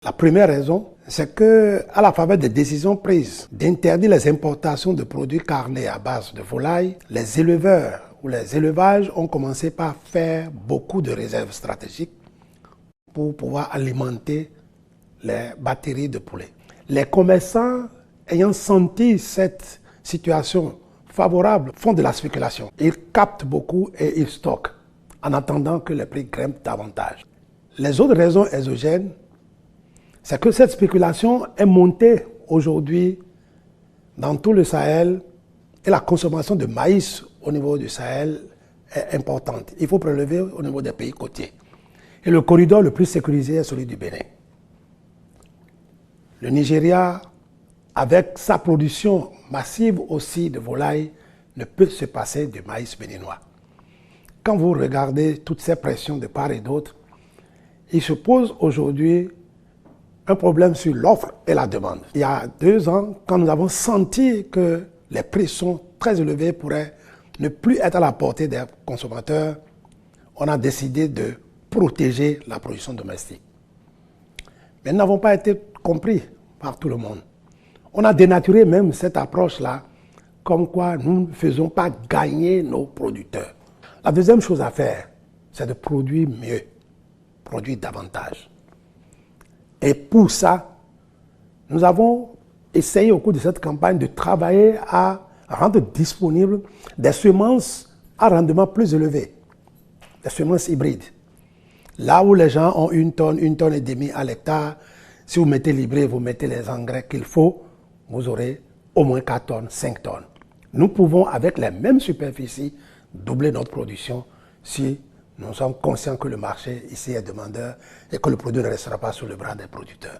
La première raison, c'est que, à la faveur des décisions prises d'interdire les importations de produits carnés à base de volaille, les éleveurs ou les élevages ont commencé par faire beaucoup de réserves stratégiques pour pouvoir alimenter les batteries de poulets. Les commerçants, ayant senti cette situation favorable, font de la spéculation. Ils captent beaucoup et ils stockent en attendant que les prix grimpent davantage. Les autres raisons exogènes, c'est que cette spéculation est montée aujourd'hui dans tout le Sahel et la consommation de maïs au niveau du Sahel est importante. Il faut prélever au niveau des pays côtiers. Et le corridor le plus sécurisé est celui du Bénin. Le Nigeria, avec sa production massive aussi de volailles, ne peut se passer du maïs béninois. Quand vous regardez toutes ces pressions de part et d'autre, il se pose aujourd'hui un problème sur l'offre et la demande. Il y a 2 ans, quand nous avons senti que les prix sont très élevés, pourraient ne plus être à la portée des consommateurs, on a décidé de protéger la production domestique. Mais nous n'avons pas été compris par tout le monde. On a dénaturé même cette approche-là, comme quoi nous ne faisons pas gagner nos producteurs. La deuxième chose à faire, c'est de produire mieux, produire davantage. Et pour ça, nous avons essayé au cours de cette campagne de travailler à rendre disponibles des semences à rendement plus élevé, des semences hybrides. Là où les gens ont 1 tonne et demie à l'hectare, si vous mettez l'hybride, vous mettez les engrais qu'il faut, vous aurez au moins 4 tonnes, 5 tonnes. Nous pouvons, avec les mêmes superficies, doubler notre production si nous sommes conscients que le marché ici est demandeur et que le produit ne restera pas sous le bras des producteurs.